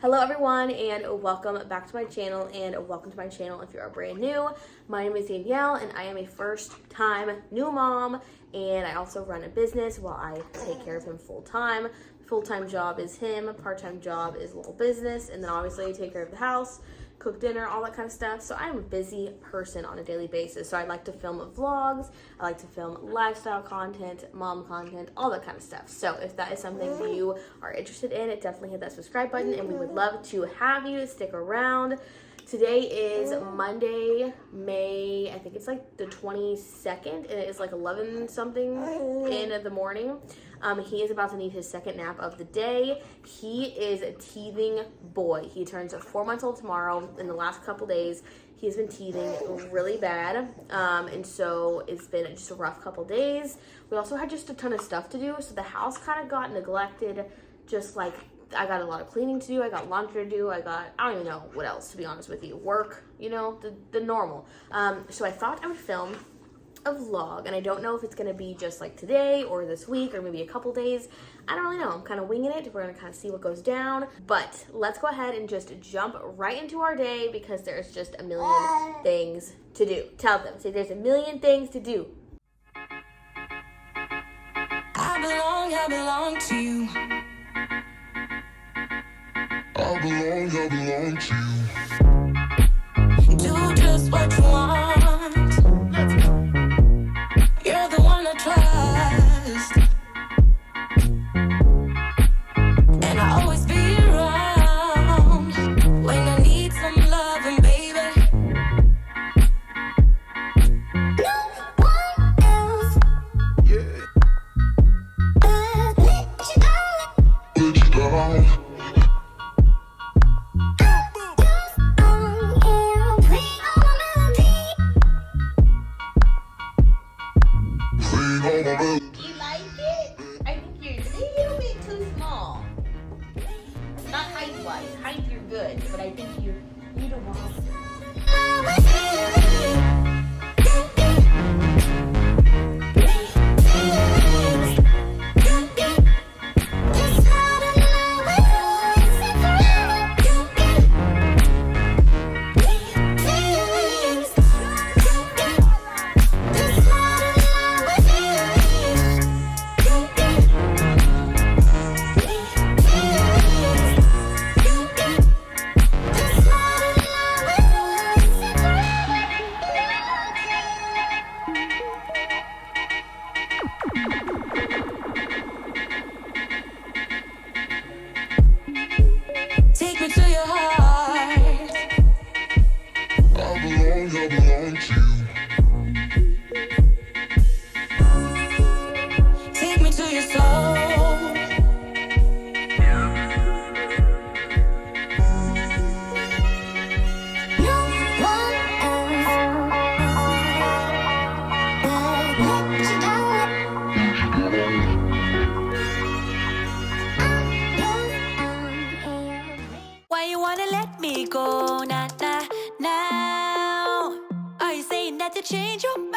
Hello everyone and welcome back to my channel and welcome to my channel if you are brand new. My name is Danielle and I am a first-time new mom, and I also run a business while I take care of him full-time. Full-time job is him, part-time job is a little business, and then obviously I take care of the house, cook dinner, all that kind of stuff. So I'm a busy person on a daily basis. So I like to film vlogs, I like to film lifestyle content, mom content, all that kind of stuff. So if that is something you are interested in, definitely hit that subscribe button and we would love to have you stick around. Today is Monday, May, I think it's like the 22nd, and it is like 11 something in the morning. He is about to need his second nap of the day. He is a teething boy. He turns 4 months old tomorrow. In the last couple days, he has been teething really bad. And so it's been just a rough couple days. We also had just a ton of stuff to do. So the house kind of got neglected. Just like, I got a lot of cleaning to do. I got laundry to do. I don't even know what else, to be honest with you. Work, you know, the normal. So I thought I would film a vlog, and I don't know if it's gonna be just like today or this week or maybe a couple days. I don't really know. I'm kind of winging it. We're gonna kind of see what goes down, but let's go ahead and just jump right into our day because there's just a million things to do. Tell them, say there's a million things to do. I belong to you. I belong to you. Do just what you want. You're the one I trust, and I always be around when I need some loving, baby. No one else. Yeah. Let you down. Do you like it? I think you're a little bit too small. Not height-wise. Height, you're good, but I think you're beautiful. Take me to your heart. I belong to you. Take me to your soul. No one else. Let you down. Why you wanna let me go, nah, nah, now? Are you saying that to change your mind?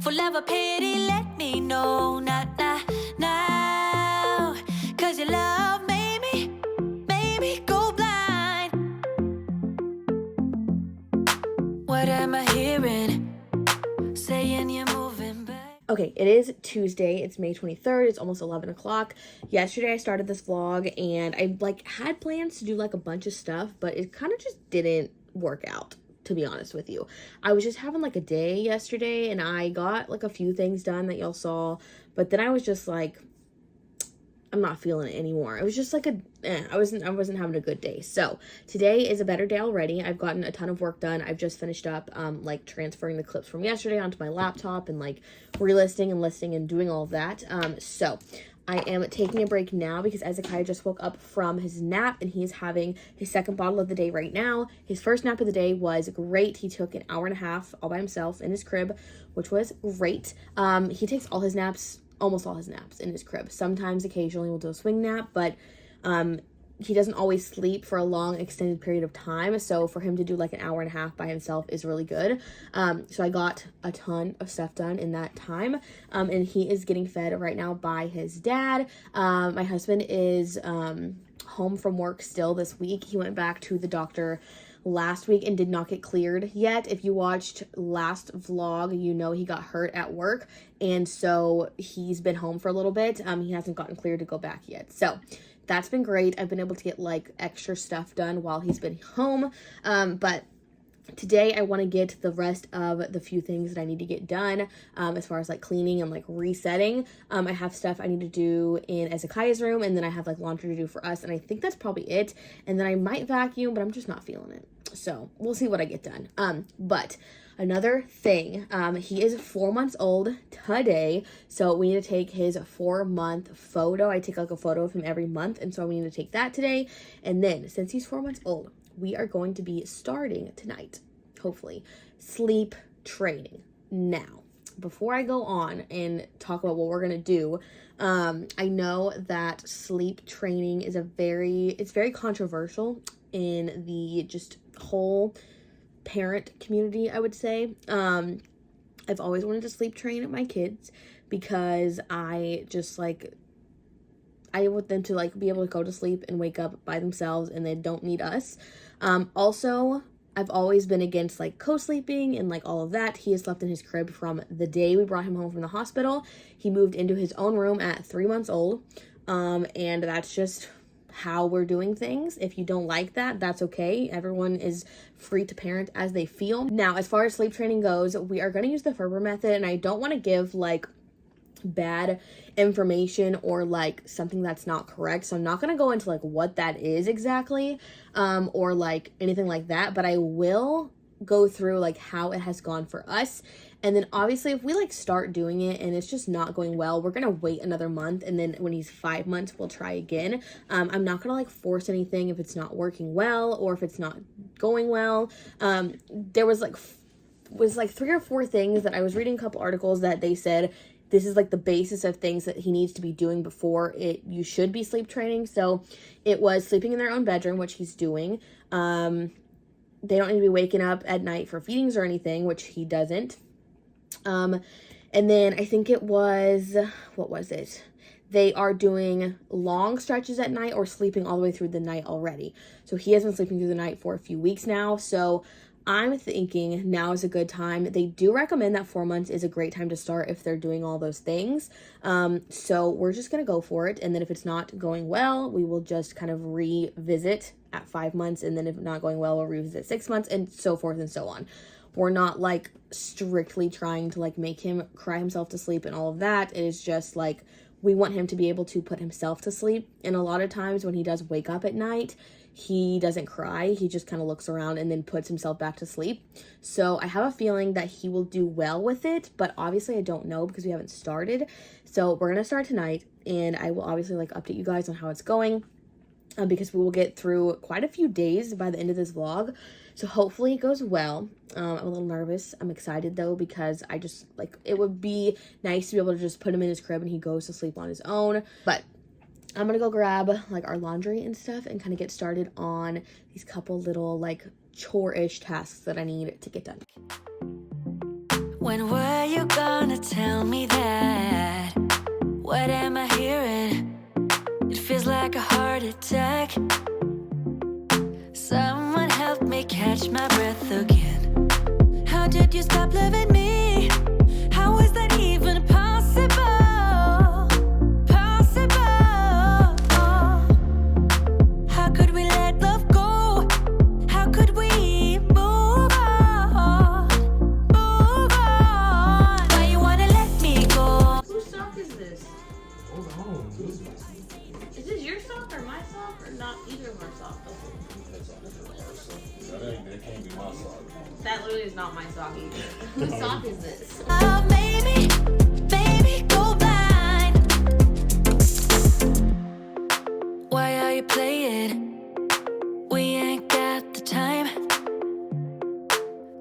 For love or pity, let me know, nah, nah, now. Cause your love made me go blind. What am I hearing? Saying you're moving back. Okay, it is Tuesday. It's May 23rd. It's almost 11 o'clock. Yesterday I started this vlog and I had plans to do like a bunch of stuff, but it kind of just didn't work out, to be honest with you. I was just having like a day yesterday and I got like a few things done that y'all saw, but then I was just like, I'm not feeling it anymore. It was just like I wasn't having a good day. So today is a better day already. I've gotten a ton of work done. I've just finished up like transferring the clips from yesterday onto my laptop and like relisting and listing and doing all of that. So I am taking a break now because Ezekiah just woke up from his nap and he is having his second bottle of the day right now. His first nap of the day was great. He took an hour and a half all by himself in his crib, which was great. He takes all his naps, almost all his naps in his crib. Sometimes occasionally we'll do a swing nap, but he doesn't always sleep for a long extended period of time, so for him to do like an hour and a half by himself is really good. So I got a ton of stuff done in that time, and he is getting fed right now by his dad. My husband is home from work still this week. He went back to the doctor last week and did not get cleared yet. If you watched last vlog, you know he got hurt at work, and so he's been home for a little bit. He hasn't gotten cleared to go back yet, so that's been great. I've been able to get like extra stuff done while he's been home, but today I want to get the rest of the few things that I need to get done, as far as like cleaning and like resetting. I have stuff I need to do in Ezekiah's room, and then I have like laundry to do for us, and I think that's probably it. And then I might vacuum, but I'm just not feeling it, so we'll see what I get done. But another thing, he is 4 months old today, so we need to take his 4-month photo. I take like a photo of him every month, and so we need to take that today. And then since he's 4 months old, we are going to be starting tonight, hopefully, sleep training. Now, before I go on and talk about what we're going to do, I know that sleep training is it's very controversial in the just whole parent community, I would say. I've always wanted to sleep train my kids because I want them to like be able to go to sleep and wake up by themselves, and they don't need us. Also, I've always been against like co-sleeping and like all of that. He has slept in his crib from the day we brought him home from the hospital. He moved into his own room at 3 months old. And that's just how we're doing things. If you don't like that, that's okay. Everyone is free to parent as they feel. Now, as far as sleep training goes, we are going to use the Ferber method, and I don't want to give like bad information or like something that's not correct, so I'm not going to go into like what that is exactly, or like anything like that, but I will go through like how it has gone for us. And then obviously if we like start doing it and it's just not going well, we're gonna wait another month, and then when he's 5 months we'll try again. I'm not gonna like force anything if it's not working well or if it's not going well. There was like 3 or 4 things that I was reading, a couple articles that they said this is like the basis of things that he needs to be doing before you should be sleep training. So it was sleeping in their own bedroom, which he's doing. They don't need to be waking up at night for feedings or anything, which he doesn't. And then I think it was, what was it? They are doing long stretches at night or sleeping all the way through the night already. So he has been sleeping through the night for a few weeks now. So I'm thinking now is a good time. They do recommend that 4 months is a great time to start if they're doing all those things. So we're just going to go for it. And then if it's not going well, we will just kind of revisit at 5 months. And then if not going well, we'll revisit 6 months, and so forth and so on. We're not like strictly trying to like make him cry himself to sleep and all of that. It is just like we want him to be able to put himself to sleep. And a lot of times when he does wake up at night, he doesn't cry. He just kind of looks around and then puts himself back to sleep. So I have a feeling that he will do well with it, but obviously I don't know because we haven't started. So we're going to start tonight, and I will obviously like update you guys on how it's going, because we will get through quite a few days by the end of this vlog. So hopefully it goes well. I'm a little nervous. I'm excited though, because I just like, it would be nice to be able to just put him in his crib and he goes to sleep on his own. But I'm gonna go grab like our laundry and stuff and kind of get started on these couple little like chore-ish tasks that I need to get done. When were you gonna tell me that? What am I hearing? It feels like a heart attack. Someone help me catch my breath again. How did you stop loving me? How is that even possible? Possible. How could we let love go? How could we move on? Move on. Why you wanna let me go? Whose sock is this? Hold on, this Is this your sock or my sock, or not either of our socks? that can't be my sock. That literally is not my sock either. Whose sock is this? Oh, baby, go blind. Why are you playing? We ain't got the time.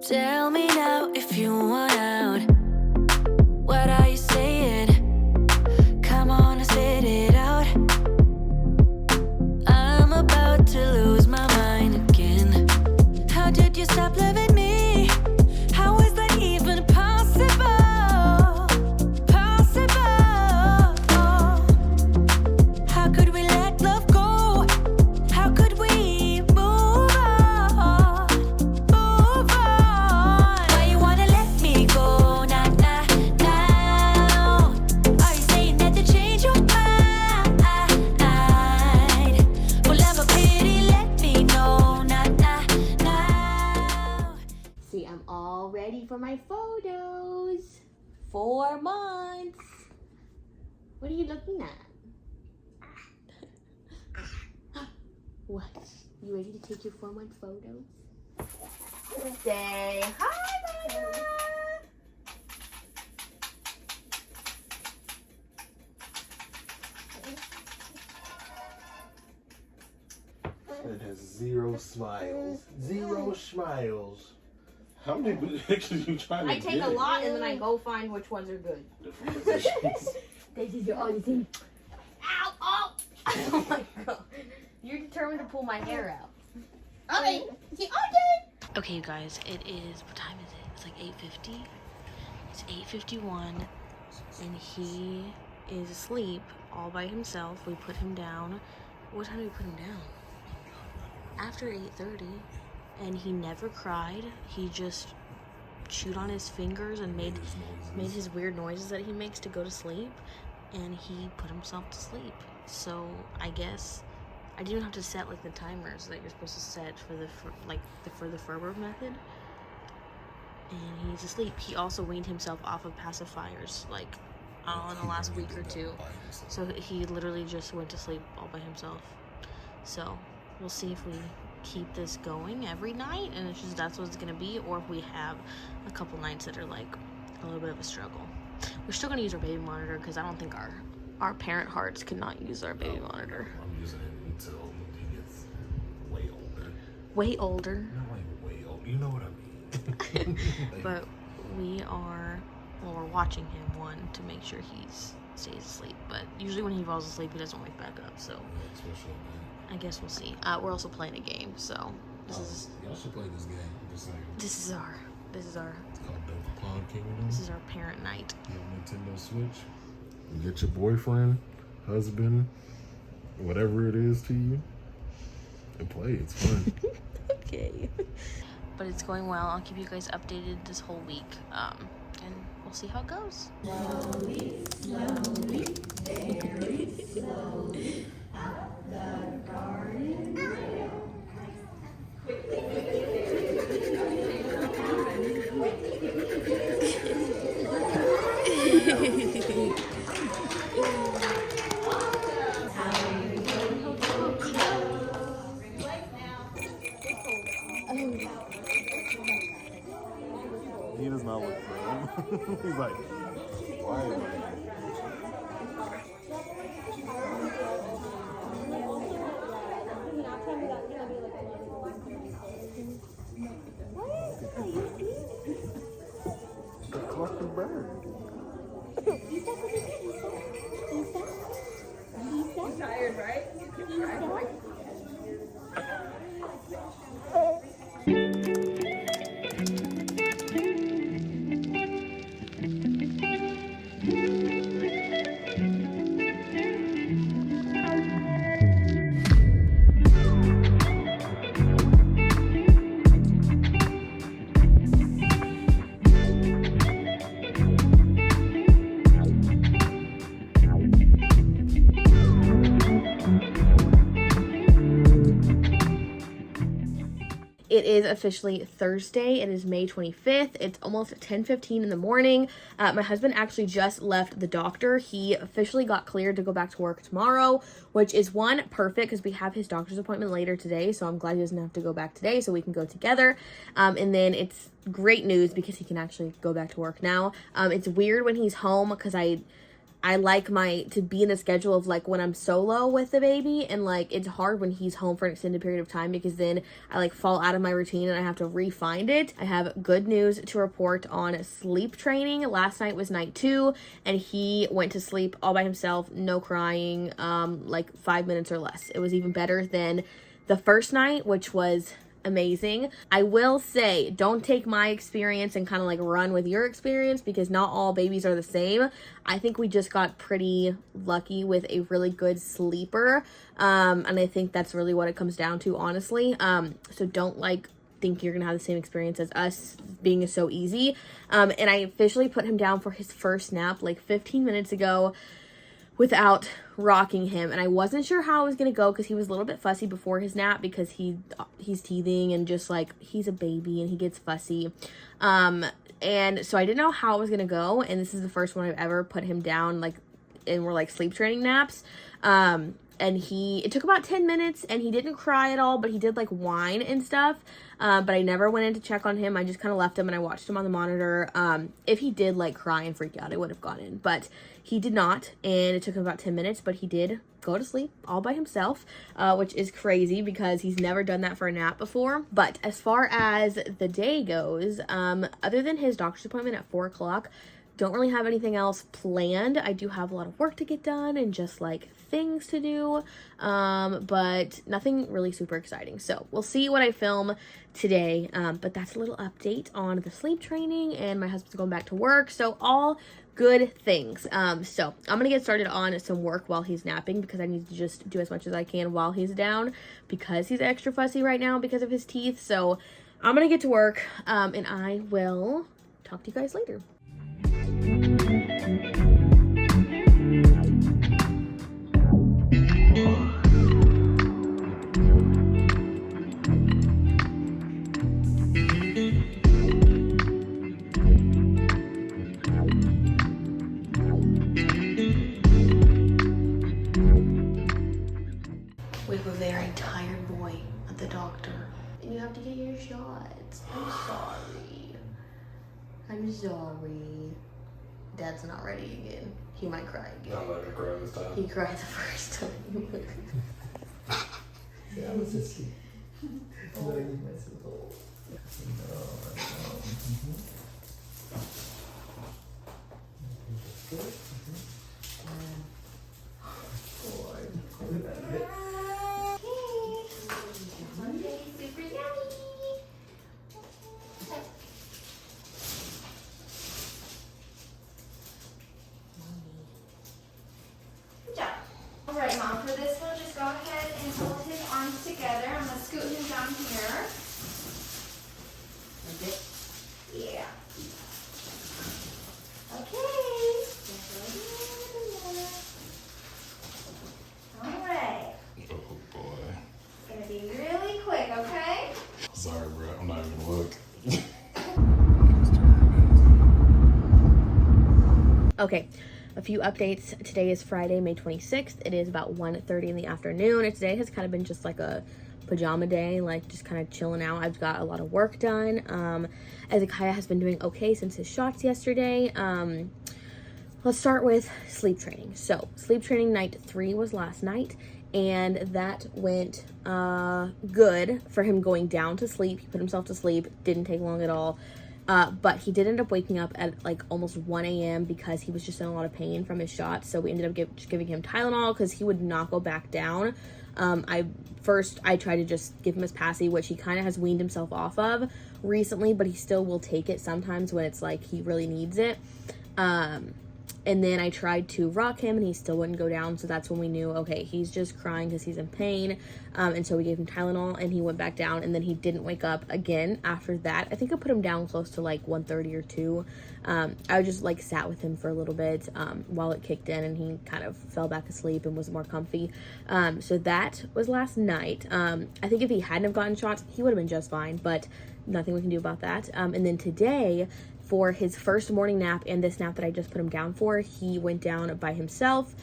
Tell me now if you want out. What are you saying? Come on and spit it out. I'm about 4 months. What are you looking at? What? You ready to take your 4-month photos? Say hi, Mama. It has 0 smiles. 0 smiles. How many pictures you trying to I take get? a lot and then I go find which ones are good. Different positions. This is your only thing. Ow! Oh! Oh my god. You're determined to pull my hair out. Okay. Okay, you guys, it is, what time is it? It's like 8:50. It's 8:51 and he is asleep all by himself. We put him down. What time did we put him down? After 8:30, and he never cried. He just chewed on his fingers and made his weird noises that he makes to go to sleep, and he put himself to sleep. So I guess I didn't have to set like the timers that you're supposed to set for the Ferber method. And he's asleep. He also weaned himself off of pacifiers like in the last week or two. So he literally just went to sleep all by himself. So we'll see if we keep this going every night and it's just that's what it's gonna be, or if we have a couple nights that are like a little bit of a struggle. We're still gonna use our baby monitor because I don't think our parent hearts could not use our baby monitor. I'm using it until he gets way older. Way older. Not like way old. You know what I mean. But we're watching him, one, to make sure he stays asleep. But usually when he falls asleep, he doesn't wake back up. So I guess we'll see. We're also playing a game, so y'all should play this game. This is our. It's called Pong Kingdom. This is our parent night. You have a Nintendo Switch. You get your boyfriend, husband, whatever it is to you, and play. It's fun. Okay. But it's going well. I'll keep you guys updated this whole week, and we'll see how it goes. Slowly, slowly, very slowly, out the garden rail. He does not look for him. He's like, why am I? Collect the bird. He's tired, right? It is officially Thursday. It is May 25th. It's almost 10:15 in the morning. My husband actually just left the doctor. He officially got cleared to go back to work tomorrow, which is one, perfect because we have his doctor's appointment later today. So I'm glad he doesn't have to go back today so we can go together. And then it's great news because he can actually go back to work now. It's weird when he's home because I like to be in the schedule of like when I'm solo with the baby, and like it's hard when he's home for an extended period of time because then I like fall out of my routine and I have to re-find it. I have good news to report on sleep training. Last night was night 2 and he went to sleep all by himself, no crying, like 5 minutes or less. It was even better than the first night, which was amazing. I will say, don't take my experience and kind of like run with your experience because not all babies are the same. I think we just got pretty lucky with a really good sleeper. And I think that's really what it comes down to, honestly. So don't like think you're gonna have the same experience as us being so easy. And I officially put him down for his first nap like 15 minutes ago without rocking him, and I wasn't sure how it was gonna go because he was a little bit fussy before his nap because he's teething and just like he's a baby and he gets fussy. And so I didn't know how it was gonna go, and this is the first one I've ever put him down, like, and we're like sleep training naps. And it took about 10 minutes, and he didn't cry at all, but he did like whine and stuff. But I never went in to check on him. I just kind of left him and I watched him on the monitor. If he did like cry and freak out, I would have gone in, but he did not. And it took him about 10 minutes, but he did go to sleep all by himself, which is crazy because he's never done that for a nap before. But as far as the day goes, other than his doctor's appointment at 4 o'clock, don't really have anything else planned. I do have a lot of work to get done and just like things to do, but nothing really super exciting. So we'll see what I film today, but that's a little update on the sleep training, and my husband's going back to work, so all good things. So I'm gonna get started on some work while he's napping because I need to just do as much as I can while he's down because he's extra fussy right now because of his teeth. So I'm gonna get to work, and I will talk to you guys later. We have a very tired boy at the doctor, and you have to get your shots. I'm sorry. Dad's not ready again. He might cry again. Not letting me cry this time. He cried the first time. Yeah, I was asleep. Letting myself go. Alright, Mom, for this one, just go ahead and hold his arms together. I'm going to scoot him down here. Okay. Yeah. Okay. Alright. Oh boy. It's going to be really quick, okay? Sorry, bro. I'm not even gonna look. Okay, a few updates. Today is Friday, May 26th. It is about 1:30 in the afternoon. And today has kind of been just like a pajama day, like just kind of chilling out. I've got a lot of work done. Ezekiah has been doing okay since his shots yesterday. Let's start with sleep training. So sleep training night 3 was last night, and that went good for him going down to sleep. He put himself to sleep, didn't take long at all. But he did end up waking up at like almost 1 a.m. because he was just in a lot of pain from his shots. So we ended up just giving him Tylenol because he would not go back down. I tried to just give him his Passy, which he kind of has weaned himself off of recently, but he still will take it sometimes when it's like he really needs it. And then I tried to rock him and he still wouldn't go down. So that's when we knew, okay, he's just crying because he's in pain. And so we gave him Tylenol and he went back down, and then he didn't wake up again after that. I think I put him down close to like 1:30 or 2. I just like sat with him for a little bit while it kicked in, and he kind of fell back asleep and was more comfy. So that was last night. I think if he hadn't have gotten shots, he would have been just fine, but nothing we can do about that. And then today, for his first morning nap and this nap that I just put him down for, he went down by himself.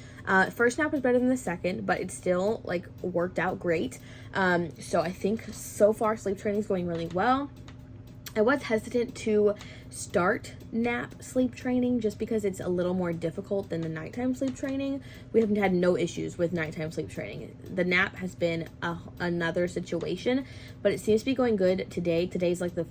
First nap was better than the second, but it still like worked out great. So I think so far sleep training is going really well. I was hesitant to start nap sleep training just because it's a little more difficult than the nighttime sleep training. We haven't had no issues with nighttime sleep training. The nap has been another situation, but it seems to be going good today. Today's like the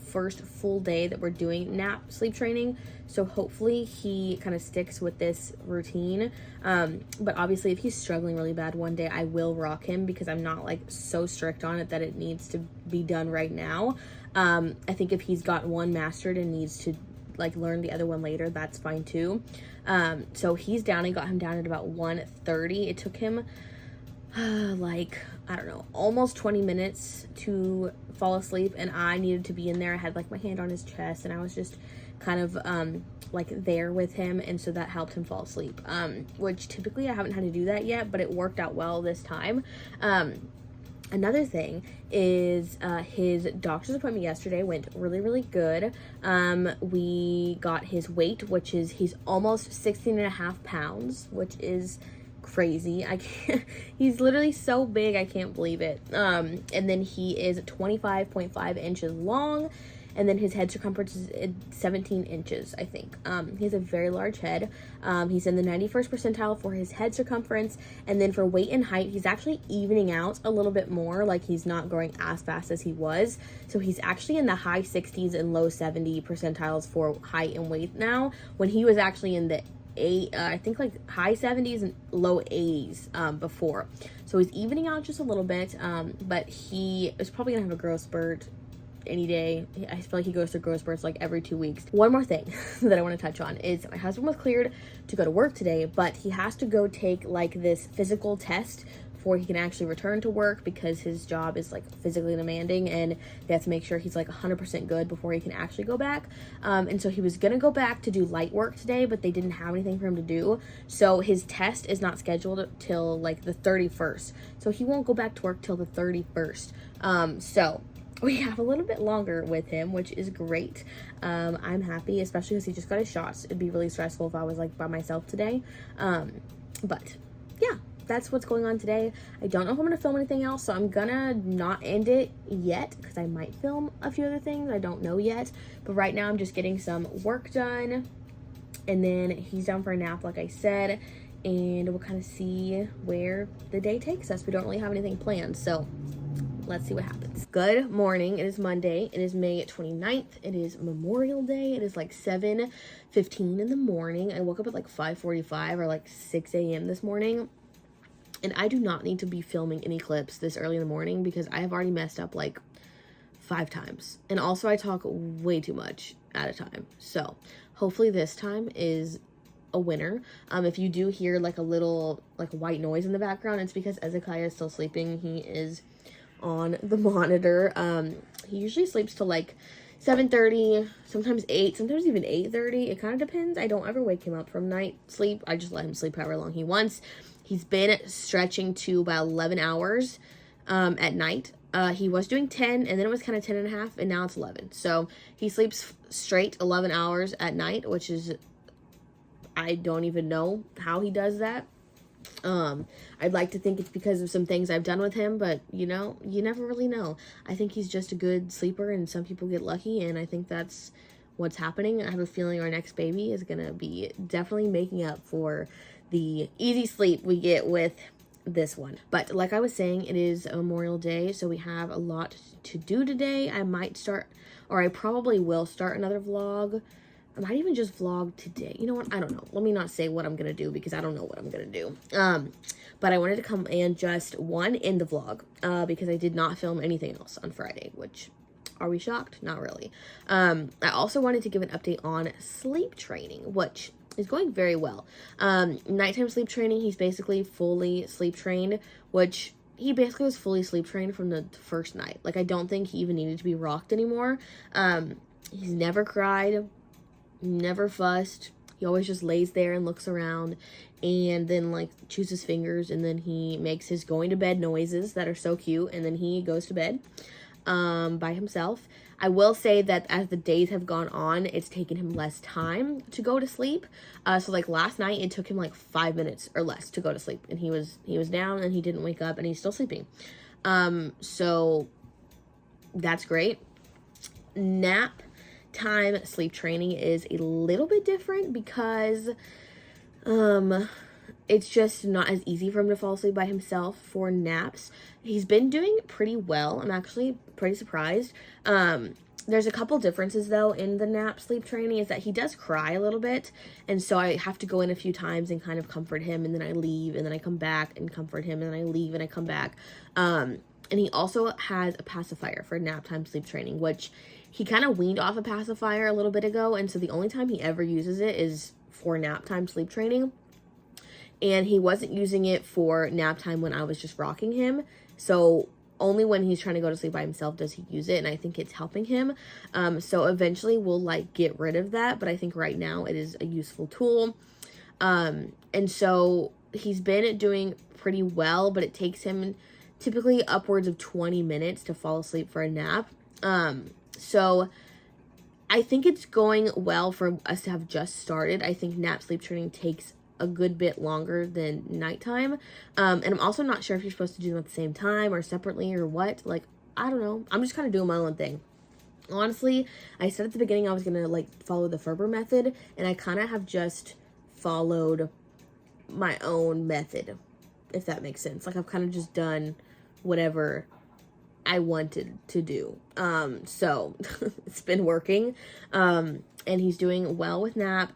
first full day that we're doing nap sleep training, so hopefully he kind of sticks with this routine. But obviously if he's struggling really bad one day, I will rock him because I'm not like so strict on it that it needs to be done right now. I think if he's got one mastered and needs to like learn the other one later, that's fine too. So he's down. I got him down at about 1:30. It took him like, I don't know, almost 20 minutes to fall asleep, and I needed to be in there. I had like my hand on his chest, and I was just kind of like there with him, and so that helped him fall asleep, which typically I haven't had to do that yet, but it worked out well this time. Another thing is his doctor's appointment yesterday went really, really good. We got his weight, which is he's almost 16.5 pounds, which is crazy. I can't, he's literally so big, I can't believe it. And then he is 25.5 inches long. And then his head circumference is 17 inches, I think. He has a very large head. He's in the 91st percentile for his head circumference. And then for weight and height, he's actually evening out a little bit more. Like, he's not growing as fast as he was. So he's actually in the high 60s and low 70 percentiles for height and weight now, when he was actually in the I think like high 70s and low 80s before. So he's evening out just a little bit. But he is probably gonna have a growth spurt any day. I feel like he goes through growth spurts like every 2 weeks. One more thing that I want to touch on is my husband was cleared to go to work today, but he has to go take like this physical test before he can actually return to work, because his job is like physically demanding and they have to make sure he's like 100% good before he can actually go back. And so he was gonna go back to do light work today, but they didn't have anything for him to do, so his test is not scheduled till like the 31st, so he won't go back to work till the 31st. So we have a little bit longer with him, which is great. I'm happy, especially because he just got his shots. It'd be really stressful if I was like by myself today. But yeah, that's what's going on today. I don't know if I'm gonna film anything else, so I'm gonna not end it yet, because I might film a few other things. I don't know yet, but right now I'm just getting some work done, and then he's down for a nap, like I said, and we'll kind of see where the day takes us. We don't really have anything planned, so let's see what happens. Good morning. It is Monday. It is May 29th. It is Memorial Day. It is like 7:15 in the morning. I woke up at like 5:45 or like 6 a.m. this morning. And I do not need to be filming any clips this early in the morning, because I have already messed up like 5 times. And also I talk way too much at a time. So hopefully this time is a winner. If you do hear like a little like white noise in the background, it's because Ezekiah is still sleeping. He is on the monitor. He usually sleeps till like 7:30, sometimes 8, sometimes even 8:30. It kind of depends. I don't ever wake him up from night sleep. I just let him sleep however long he wants. He's been stretching to about 11 hours at night. He was doing 10, and then it was kind of 10.5, and now it's 11. So he sleeps straight 11 hours at night, which is, I don't even know how he does that. I'd like to think it's because of some things I've done with him, but you know, you never really know. I think he's just a good sleeper, and some people get lucky, and I think that's what's happening. I have a feeling our next baby is gonna be definitely making up for the easy sleep we get with this one. But like I was saying, it is Memorial Day, so we have a lot to do today. I might start, or I probably will start another vlog. I might even just vlog today. You know what? I don't know. Let me not say what I'm going to do, because I don't know what I'm going to do. But I wanted to come and just, end the vlog, because I did not film anything else on Friday, which, are we shocked? Not really. I also wanted to give an update on sleep training, which is going very well. Nighttime sleep training, he's basically fully sleep trained, which he basically was fully sleep trained from the first night. Like, I don't think he even needed to be rocked anymore. He's never cried, never fussed. He always just lays there and looks around, and then like chews his fingers, and then he makes his going to bed noises that are so cute, and then he goes to bed by himself. I will say that as the days have gone on, it's taken him less time to go to sleep. So like last night, it took him like 5 minutes or less to go to sleep, and he was down and he didn't wake up, and he's still sleeping. So that's great. Nap time sleep training is a little bit different, because it's just not as easy for him to fall asleep by himself for naps. He's been doing pretty well. I'm actually pretty surprised. There's a couple differences though in the nap sleep training, is that he does cry a little bit, and so I have to go in a few times and kind of comfort him, and then I leave, and then I come back and comfort him, and then I leave and I come back. And he also has a pacifier for nap time sleep training, which he kind of weaned off a pacifier a little bit ago, and so the only time he ever uses it is for nap time sleep training. And he wasn't using it for nap time when I was just rocking him. So only when he's trying to go to sleep by himself does he use it, and I think it's helping him. So eventually we'll like get rid of that, but I think right now it is a useful tool. And so he's been doing pretty well, but it takes him typically upwards of 20 minutes to fall asleep for a nap. So I think it's going well for us to have just started. I think nap sleep training takes a good bit longer than nighttime. And I'm also not sure if you're supposed to do them at the same time or separately or what. Like, I don't know. I'm just kind of doing my own thing. Honestly, I said at the beginning I was going to like follow the Ferber method, and I kind of have just followed my own method, if that makes sense. Like, I've kind of just done whatever I wanted to do. So it's been working. And he's doing well with nap,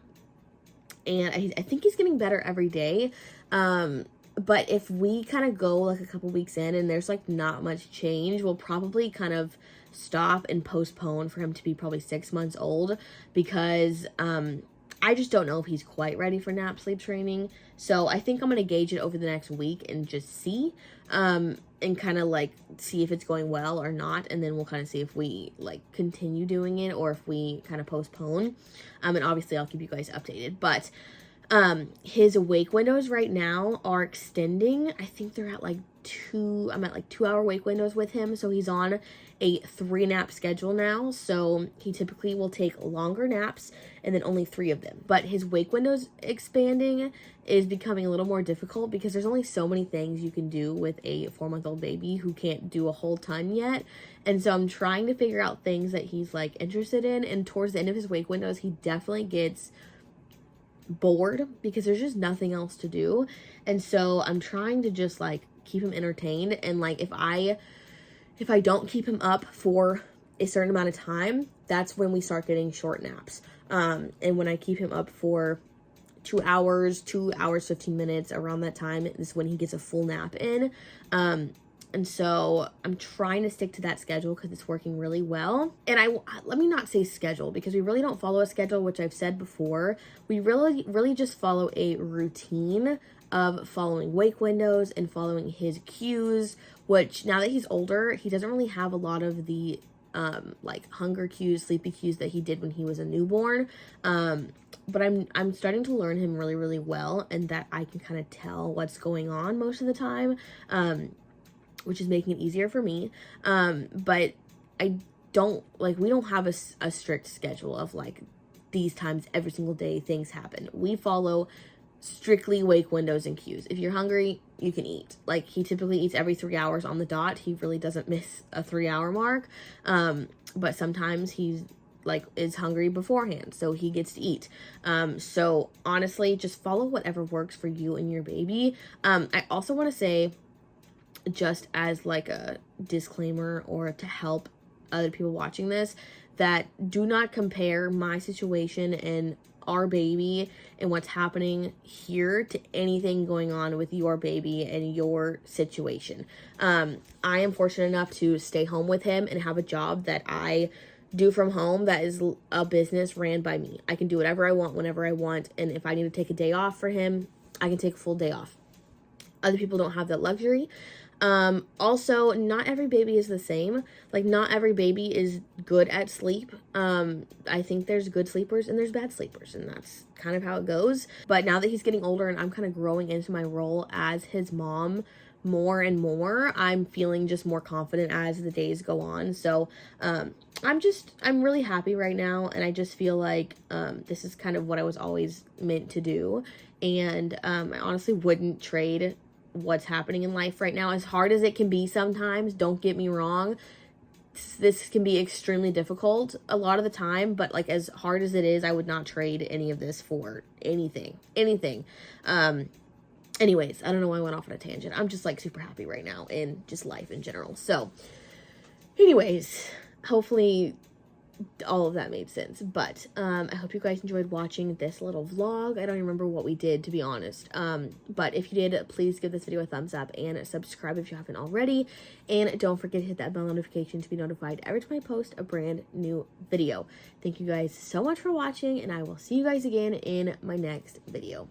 and I think he's getting better every day. But if we kind of go like a couple weeks in and there's like not much change, we'll probably kind of stop and postpone for him to be probably 6 months old, because I just don't know if he's quite ready for nap sleep training. So I think I'm going to gauge it over the next week and just see, and kind of like see if it's going well or not. And then we'll kind of see if we like continue doing it or if we kind of postpone. And obviously I'll keep you guys updated, but his wake windows right now are extending. I think they're at like I'm at like 2-hour wake windows with him. So he's on a 3-nap schedule now. So he typically will take longer naps and then only 3 of them. But his wake windows expanding is becoming a little more difficult because there's only so many things you can do with a 4-month-old baby who can't do a whole ton yet. And so I'm trying to figure out things that he's like interested in. And towards the end of his wake windows, he definitely gets bored because there's just nothing else to do. And so I'm trying to just like keep him entertained, and like if I don't keep him up for a certain amount of time, that's when we start getting short naps. And when I keep him up for 2 hours 15 minutes, around that time is when he gets a full nap in. And so I'm trying to stick to that schedule because it's working really well. And let me not say schedule, because we really don't follow a schedule, which I've said before. We really just follow a routine of following wake windows and following his cues, which now that he's older, he doesn't really have a lot of the like hunger cues, sleepy cues that he did when he was a newborn. But I'm starting to learn him really, really well, and that I can kind of tell what's going on most of the time. Which is making it easier for me. But I don't, like, we don't have a strict schedule of, like, these times every single day things happen. We follow strictly wake windows and cues. If you're hungry, you can eat. Like, he typically eats every 3 hours on the dot. He really doesn't miss a 3-hour mark. But sometimes he's, like, is hungry beforehand, so he gets to eat. So, honestly, just follow whatever works for you and your baby. I also want to say, just as like a disclaimer or to help other people watching this, that do not compare my situation and our baby and what's happening here to anything going on with your baby and your situation. I am fortunate enough to stay home with him and have a job that I do from home that is a business ran by me. I can do whatever I want whenever I want, and if I need to take a day off for him, I can take a full day off. Other people don't have that luxury. Also, not every baby is the same. Like, not every baby is good at sleep. I think there's good sleepers and there's bad sleepers, and that's kind of how it goes. But now that he's getting older and I'm kind of growing into my role as his mom more and more, I'm feeling just more confident as the days go on. So, I'm really happy right now, and I just feel like, this is kind of what I was always meant to do. And, I honestly wouldn't trade what's happening in life right now, as hard as it can be sometimes. Don't get me wrong, this can be extremely difficult a lot of the time, but like, as hard as it is, I would not trade any of this for anything. Anyways, I don't know why I went off on a tangent. I'm just like super happy right now in just life in general. So anyways, hopefully all of that made sense. But I hope you guys enjoyed watching this little vlog. I don't even remember what we did, to be honest. But if you did, please give this video a thumbs up and subscribe if you haven't already. And don't forget to hit that bell notification to be notified every time I post a brand new video. Thank you guys so much for watching, and I will see you guys again in my next video.